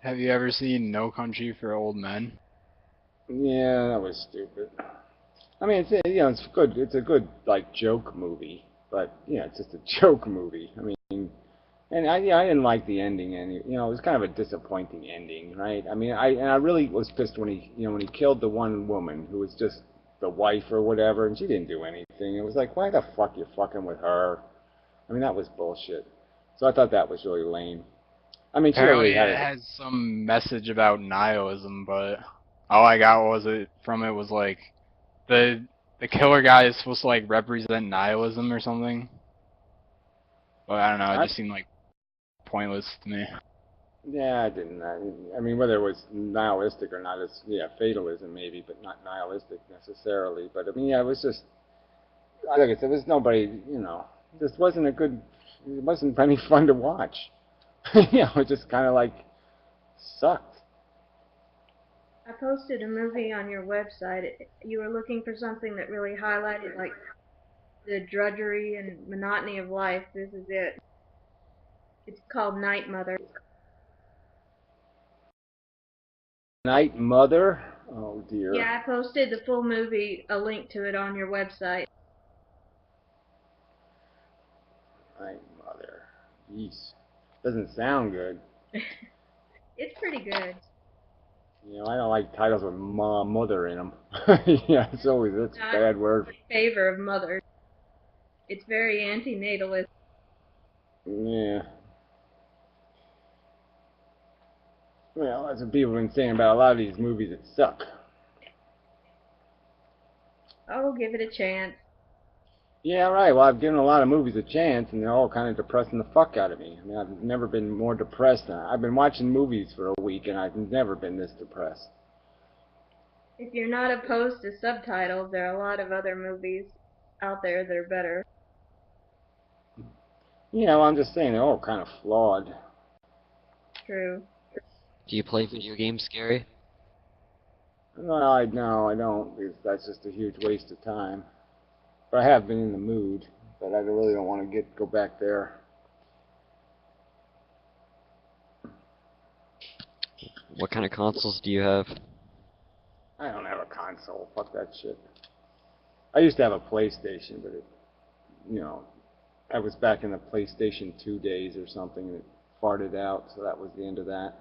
Have you ever seen No Country for Old Men? Yeah, that was stupid. I mean, it's good. It's a good like joke movie, but it's just a joke movie. I mean, and I didn't like the ending, and it was kind of a disappointing ending, right? I mean, I really was pissed when he killed the one woman who was just the wife or whatever, and she didn't do anything. It was like, why the fuck you fucking with her? I mean, that was bullshit. So I thought that was really lame. I mean, she already Apparently had it it. has some message about nihilism, but all I got was it from it was like the the killer guy is supposed to like represent nihilism or something. But I don't know, it I, just seemed like pointless to me. yeah, I didn't. I mean, whether it was nihilistic or not, it's fatalism maybe, but not nihilistic necessarily. But I mean, yeah, it was just like I said, there was nobody. Just wasn't a good. It wasn't any fun to watch. It just kind of like sucked. I posted a movie on your website. You were looking for something that really highlighted like the drudgery and monotony of life. This is it. It's called Night Mother. Night Mother. Oh dear. Yeah, I posted the full movie, a link to it on your website. Night Mother. Jeez. Doesn't sound good. It's pretty good. I don't like titles with mother in them. Yeah, it's a Not bad word. in favor of mothers. It's very antinatalist. Yeah. Well, that's what people have been saying about a lot of these movies that suck. Oh, give it a chance. Yeah, right. Well, I've given a lot of movies a chance, and they're all kind of depressing the fuck out of me. I mean, I've never been more depressed. I've been watching movies for a week, and I've never been this depressed. If you're not opposed to subtitles, there are a lot of other movies out there that are better. I'm just saying they're all kind of flawed. True. Do you play video games, Gary? No, I don't, because that's just a huge waste of time. But I have been in the mood, but I really don't want to go back there. What kind of consoles do you have? I don't have a console. Fuck that shit. I used to have a PlayStation, but you know, I was back in the PlayStation 2 days or something, and it farted out, so that was the end of that.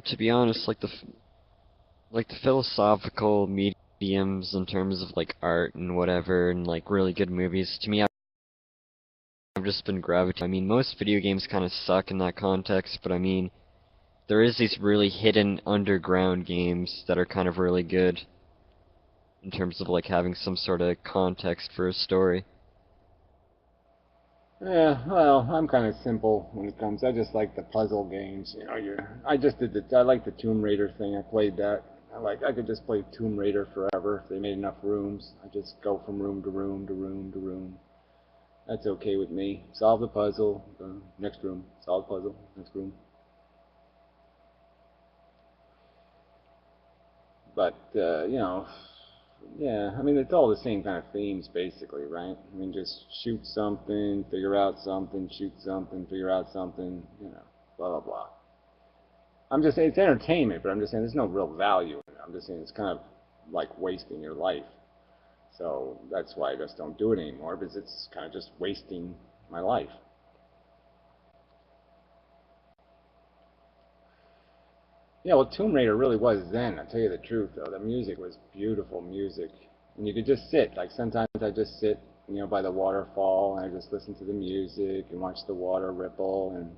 To be honest, like the philosophical mediums in terms of like art and whatever, and like really good movies. To me, I've just been gravitating. I mean, most video games kind of suck in that context, but I mean, there is these really hidden underground games that are kind of really good in terms of like having some sort of context for a story. Yeah, well, I'm kind of simple when it comes. I just like the puzzle games. I just did the. I like the Tomb Raider thing. I played that. I could just play Tomb Raider forever if they made enough rooms. I just go from room to room to room to room. That's okay with me. Solve the puzzle. Next room. Solve the puzzle. Next room. But yeah. I mean, it's all the same kind of themes, basically, right? I mean, just shoot something, figure out something, shoot something, figure out something. Blah blah blah. I'm just saying it's entertainment, but I'm just saying there's no real value in it. I'm just saying it's kind of like wasting your life. So that's why I just don't do it anymore, because it's kind of just wasting my life. Yeah, well, Tomb Raider really was zen. I tell you the truth, though. The music was beautiful music, and you could just sit. Like sometimes I just sit, by the waterfall, and I just listen to the music and watch the water ripple, and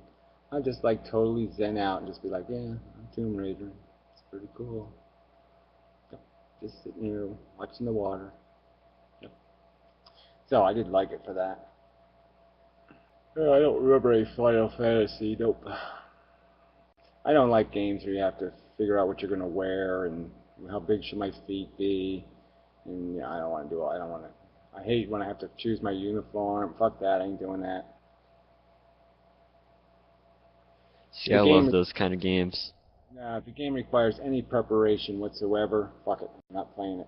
I just like totally zen out and just be like, yeah, I'm Tomb Raider. It's pretty cool. Yep. Just sitting here watching the water. Yep. So I did like it for that. Yeah, I don't remember any Final Fantasy. Nope. I don't like games where you have to figure out what you're gonna wear and how big should my feet be, and I don't want to do all. I don't want to. I hate when I have to choose my uniform. Fuck that. I ain't doing that. See, If a I love game, those kind of games. if a game requires any preparation whatsoever, fuck it. I'm not playing it.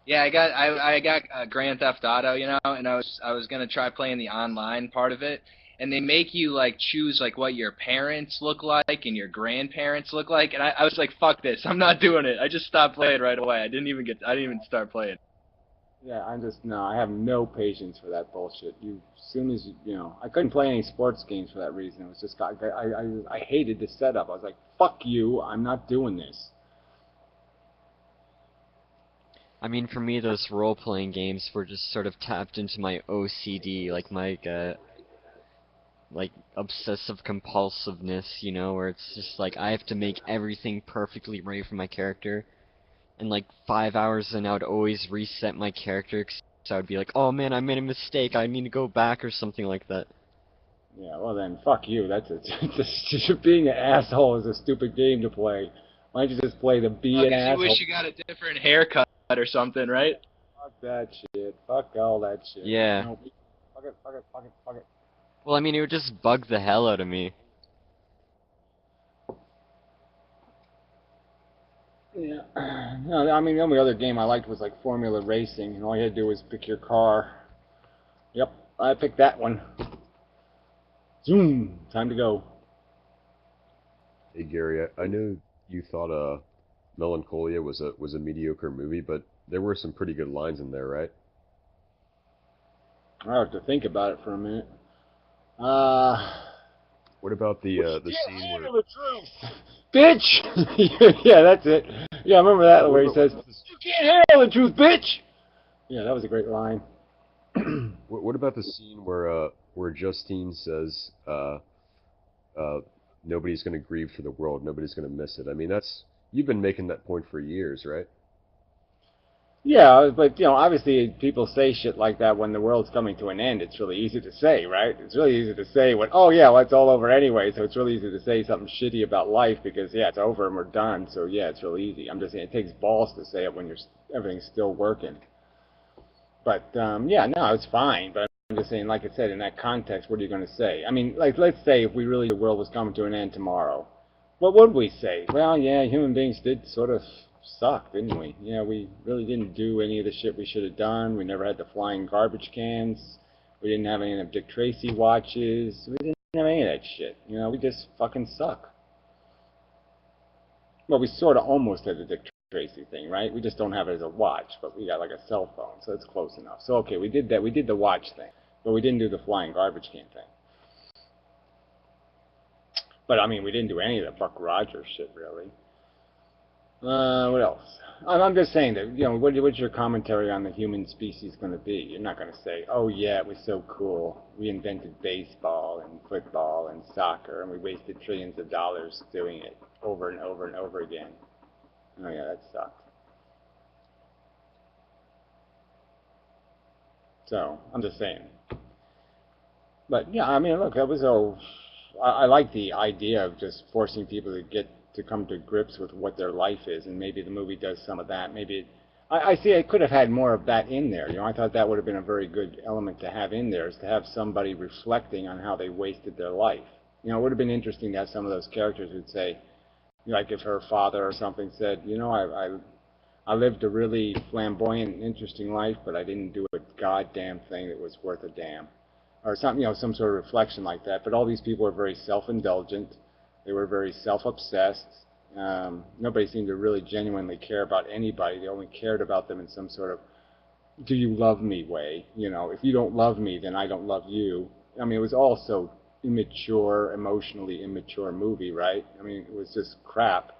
Yeah, I got Grand Theft Auto, and I was gonna try playing the online part of it, and they make you like choose like what your parents look like and your grandparents look like, and I was like, fuck this, I'm not doing it. I just stopped playing right away. I didn't even start playing. Yeah, no, I have no patience for that bullshit. As soon as I couldn't play any sports games for that reason. It was just, I hated the setup. I was like, fuck you, I'm not doing this. I mean, for me, those role-playing games were just sort of tapped into my OCD, like my like obsessive compulsiveness, where it's just like I have to make everything perfectly right for my character, and like 5 hours in, I would always reset my character, so I would be like, oh man, I made a mistake, I need to go back or something like that. Yeah, well then, fuck you. Being an asshole is a stupid game to play. Why don't you just play the be Well, an 'cause you asshole? wish you got a different haircut or something, right? Fuck that shit. Fuck all that shit. Yeah. No, fuck it, fuck it, fuck it, fuck it. Well, I mean, it would just bug the hell out of me. Yeah. No, I mean, the only other game I liked was like Formula Racing, and all you had to do was pick your car. Yep, I picked that one. Zoom! Time to go. Hey Gary, I know you thought Melancholia was a mediocre movie, but there were some pretty good lines in there, right? I have to think about it for a minute. Uh, What about the can't scene where handle the truth, bitch. Yeah, that's it. Yeah, I remember that where he says, "You can't handle the truth, bitch." Yeah, that was a great line. what about the scene where Justine says nobody's going to grieve for the world, nobody's going to miss it. I mean, that's you've been making that point for years, right? Yeah, but obviously people say shit like that when the world's coming to an end. It's really easy to say, right? It's really easy to say when, oh yeah, well, it's all over anyway. So it's really easy to say something shitty about life because yeah, it's over and we're done. So yeah, it's really easy. I'm just saying it takes balls to say it when everything's still working. But yeah, no, it's fine. But I'm just saying, like I said, in that context, what are you going to say? I mean, like let's say if we really the world was coming to an end tomorrow, what would we say? Well, yeah, human beings did sort of suck, didn't we? Yeah, we really didn't do any of the shit we should have done. We never had the flying garbage cans. We didn't have any of the Dick Tracy watches. We didn't have any of that shit. We just fucking suck. Well, we sort of almost had the Dick Tracy thing, right? We just don't have it as a watch, but we got like a cell phone, so it's close enough. So okay, we did that. We did the watch thing, but we didn't do the flying garbage can thing. But I mean, we didn't do any of the Buck Rogers shit, really. What else? I'm just saying that, what's your commentary on the human species going to be? You're not going to say, oh yeah, it was so cool. We invented baseball and football and soccer and we wasted trillions of dollars doing it over and over and over again. Oh yeah, that sucked. So, I'm just saying. But yeah, I mean, look, that was I like the idea of just forcing people to come to grips with what their life is, and maybe the movie does some of that. I see it could have had more of that in there. I thought that would have been a very good element to have in there, is to have somebody reflecting on how they wasted their life. It would have been interesting to have some of those characters who'd say, like if her father or something said, I lived a really flamboyant and interesting life, but I didn't do a goddamn thing that was worth a damn. Or some sort of reflection like that. But all these people were very self-indulgent. They were very self-obsessed. Nobody seemed to really genuinely care about anybody. They only cared about them in some sort of "do you love me" way. If you don't love me, then I don't love you. I mean, it was all so immature, emotionally immature movie, right? I mean, it was just crap.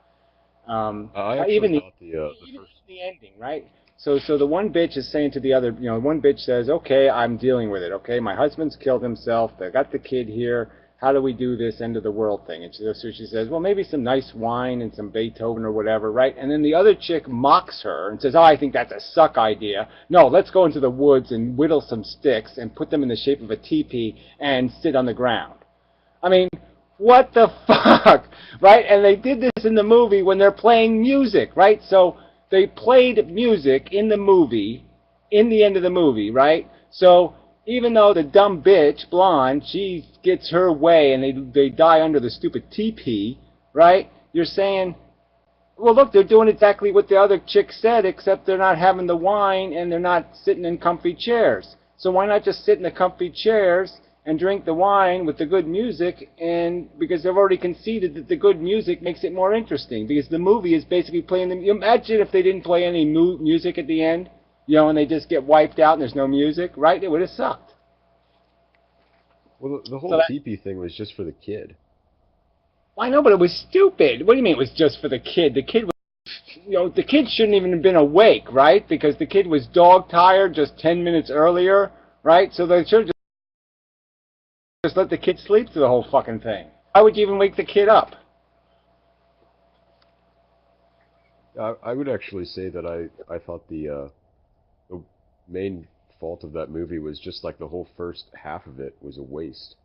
I actually Even thought the even first. the ending, right? So the one bitch is saying to the other, one bitch says, okay, I'm dealing with it. Okay, my husband's killed himself. They got the kid here. How do we do this end of the world thing? And so she says, well, maybe some nice wine and some Beethoven or whatever, right? And then the other chick mocks her and says, oh, I think that's a suck idea. No, let's go into the woods and whittle some sticks and put them in the shape of a teepee and sit on the ground. I mean, what the fuck, right? And they did this in the movie when they're playing music, right? So they played music in the movie, in the end of the movie, right? So even though the dumb bitch, blonde, she gets her way and they die under the stupid teepee, right? You're saying, Well, look, they're doing exactly what the other chick said, except they're not having the wine and they're not sitting in comfy chairs. So why not just sit in the comfy chairs and drink the wine with the good music? And because they've already conceded that the good music makes it more interesting. Because the movie is basically playing them. Imagine if they didn't play any music at the end, and they just get wiped out and there's no music, right? It would have sucked. Well, the whole So teepee thing was just for the kid. I know, but it was stupid. What do you mean it was just for the kid? The kid was, the kid shouldn't even have been awake, right? Because the kid was dog tired just 10 minutes earlier, right? So they should have just let the kid sleep through the whole fucking thing. Why would you even wake the kid up? I would actually say that I thought the main fault of that movie was just like the whole first half of it was a waste.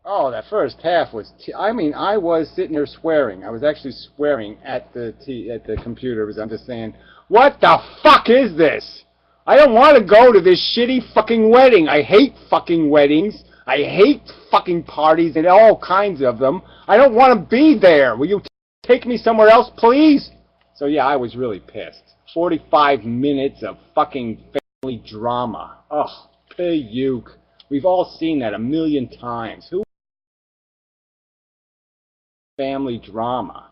Oh, that first half was. I mean, I was sitting there swearing. I was actually swearing at the computer. I'm just saying, what the fuck is this? I don't want to go to this shitty fucking wedding. I hate fucking weddings. I hate fucking parties and all kinds of them. I don't want to be there. Will you take me somewhere else, please? So yeah, I was really pissed. 45 minutes of fucking family drama. Ugh, puke. We've all seen that a million times. Who family drama?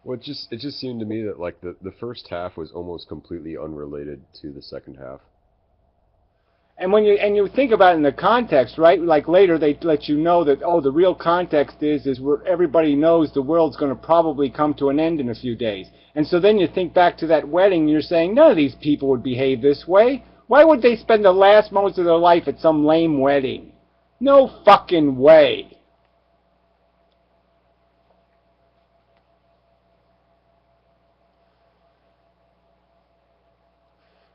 Well, it just seemed to me that like the first half was almost completely unrelated to the second half. And when you think about it in the context, right? Like later they let you know that the real context is where everybody knows the world's going to probably come to an end in a few days. And so then you think back to that wedding, and you're saying none of these people would behave this way. Why would they spend the last moments of their life at some lame wedding? No fucking way.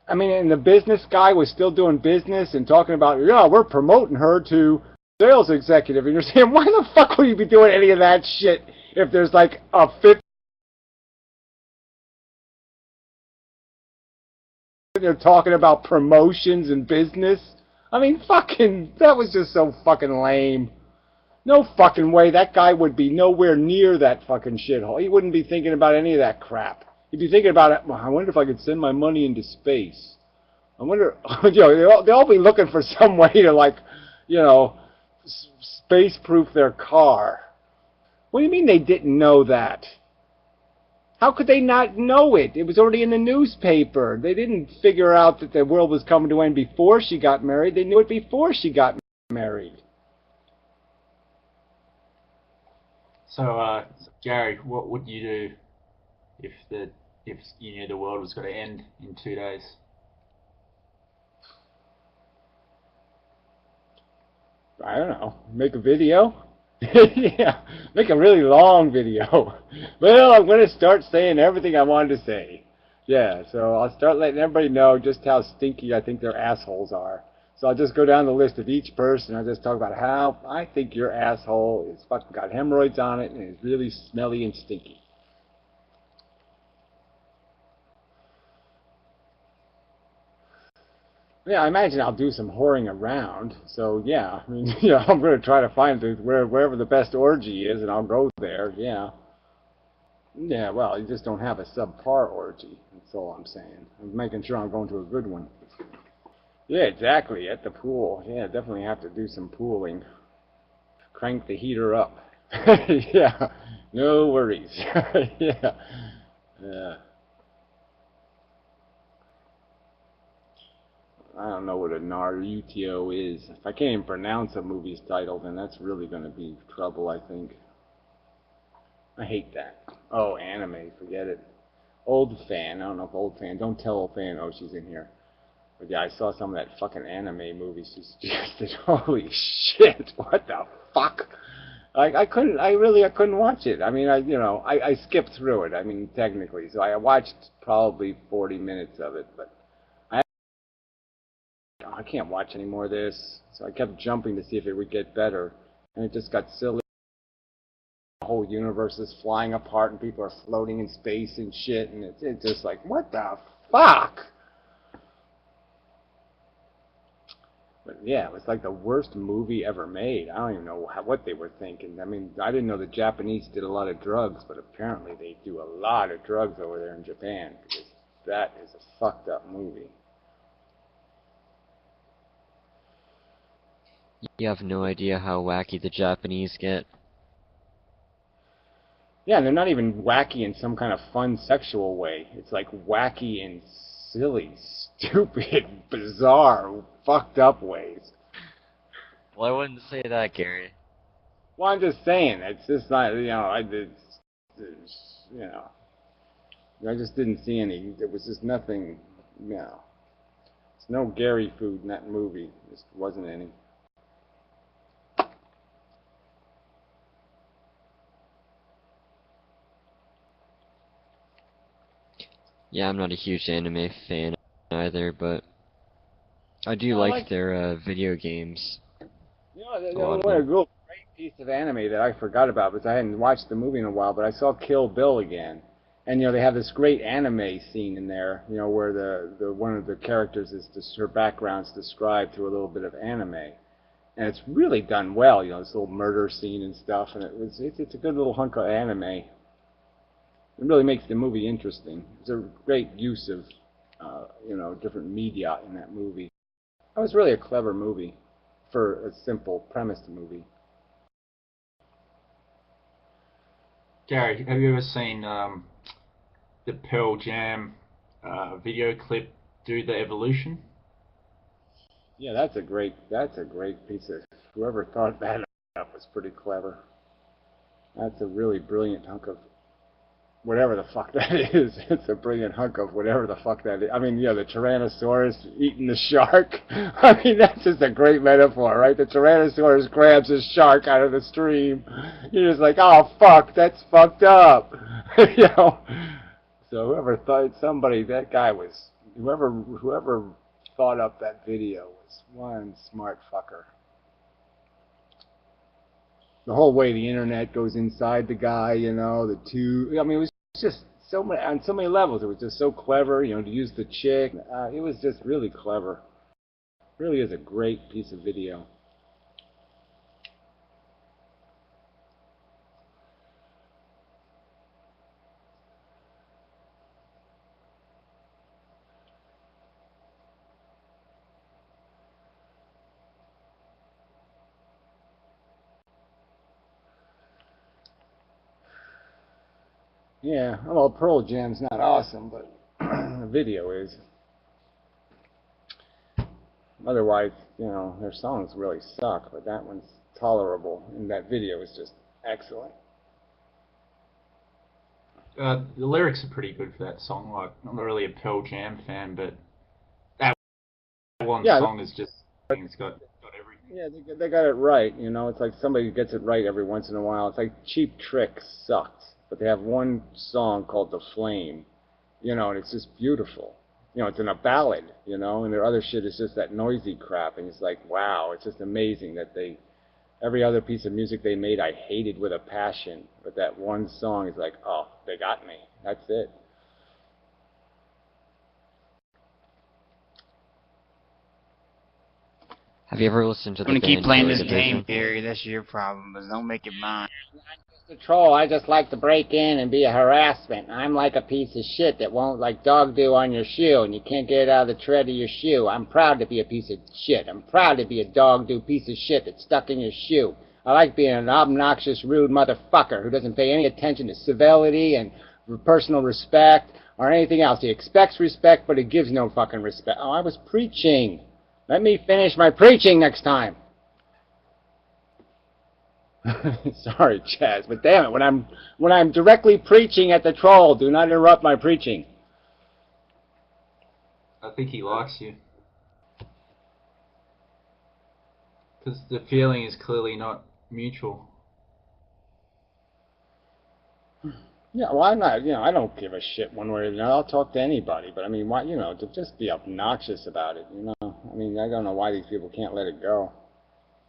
I mean, and the business guy was still doing business and talking about, yeah, we're promoting her to sales executive. And you're saying, why the fuck would you be doing any of that shit if there's like a 50 they're talking about promotions and business? I mean, fucking, that was just so fucking lame. No fucking way that guy would be nowhere near that fucking shithole. He wouldn't be thinking about any of that crap. He'd be thinking about it, well, I wonder if I could send my money into space. I wonder, they'll all be looking for some way to, like, space-proof their car. What do you mean they didn't know that? How could they not know it? It was already in the newspaper. They didn't figure out that the world was coming to an end before she got married. They knew it before she got married. So, Gary, what would you do if you knew the world was going to end in 2 days? I don't know. Make a video? Yeah, make a really long video. Well, I'm going to start saying everything I wanted to say. Yeah, so I'll start letting everybody know just how stinky I think their assholes are. So I'll just go down the list of each person. I'll just talk about how I think your asshole is fucking got hemorrhoids on it and is really smelly and stinky. Yeah, I imagine I'll do some whoring around. So yeah, I mean, I'm going to try to find wherever the best orgy is, and I'll go there. Yeah. Yeah, well, you just don't have a subpar orgy. That's all I'm saying. I'm making sure I'm going to a good one. Yeah, exactly. At the pool. Yeah, definitely have to do some pooling. Crank the heater up. Yeah. No worries. Yeah. Yeah. I don't know what a Naruto is. If I can't even pronounce a movie's title, then that's really going to be trouble, I think. I hate that. Oh, anime, forget it. Old fan, I don't know if old fan, don't tell old fan, oh, she's in here. But yeah, I saw some of that fucking anime movie she suggested. Holy shit, what the fuck? I couldn't watch it. I mean, I skipped through it, I mean, technically. So I watched probably 40 minutes of it, but I can't watch any more of this. So I kept jumping to see if it would get better. And it just got silly. The whole universe is flying apart and people are floating in space and shit. And it's just like, what the fuck? But yeah, it was like the worst movie ever made. I don't even know what they were thinking. I mean, I didn't know the Japanese did a lot of drugs, but apparently they do a lot of drugs over there in Japan, because that is a fucked up movie. You have no idea how wacky the Japanese get. Yeah, and they're not even wacky in some kind of fun sexual way. It's like wacky in silly, stupid, bizarre, fucked up ways. Well, I wouldn't say that, Gary. Well, I'm just saying, it's just not, you know, I just didn't see any, there was just nothing, there's no Gary food in that movie. There just wasn't any. Yeah, I'm not a huge anime fan either, but I do No, I like like their video games. You know, A lot of what a them. real great piece of anime that I forgot about because I hadn't watched the movie in a while, but I saw Kill Bill again. And, they have this great anime scene in there, where the one of the characters her background's described through a little bit of anime. And it's really done well, this little murder scene and stuff, and it's a good little hunk of anime. It really makes the movie interesting. It's a great use of, different media in that movie. That was really a clever movie for a simple premised movie. Gary, have you ever seen the Pearl Jam video clip "Do the Evolution"? Yeah, that's a great piece of, whoever thought that up was pretty clever. That's a really brilliant hunk of whatever the fuck that is. It's a brilliant hunk of whatever the fuck that is. I mean, the Tyrannosaurus eating the shark. I mean, that's just a great metaphor, right? The Tyrannosaurus grabs a shark out of the stream. You're just like, oh fuck, that's fucked up. So whoever thought, that guy was, whoever thought up that video was one smart fucker. The whole way the internet goes inside the guy, the two. I mean, it was just so many on so many levels. It was just so clever, to use the chick. It was just really clever. Really is a great piece of video. Yeah, well, Pearl Jam's not awesome, but the video is. Otherwise, their songs really suck, but that one's tolerable, and that video is just excellent. The lyrics are pretty good for that song. Like, I'm not really a Pearl Jam fan, but that one song is just, it's got everything. Yeah, they got it right. It's like somebody gets it right every once in a while. It's like Cheap Trick sucks, but they have one song called The Flame, and it's just beautiful. It's in a ballad, and their other shit is just that noisy crap, and it's like, wow, it's just amazing that every other piece of music they made I hated with a passion, but that one song is like, oh, they got me. That's it. Have you ever listened to the I'm gonna keep band playing Joy this Division? game, Gary. That's your problem, but don't make it mine. The troll, I just like to break in and be a harassment. I'm like a piece of shit that won't, like dog do on your shoe, and you can't get it out of the tread of your shoe. I'm proud to be a piece of shit. I'm proud to be a dog do piece of shit that's stuck in your shoe. I like being an obnoxious, rude motherfucker who doesn't pay any attention to civility and personal respect or anything else. He expects respect, but he gives no fucking respect. Oh, I was preaching. Let me finish my preaching next time. Sorry, Chaz, but damn it, when I'm directly preaching at the troll, do not interrupt my preaching. I think he likes you. Because the feeling is clearly not mutual. Yeah, well, I'm not, I don't give a shit one way or another. I'll talk to anybody, but I mean, why, to just be obnoxious about it, I mean, I don't know why these people can't let it go.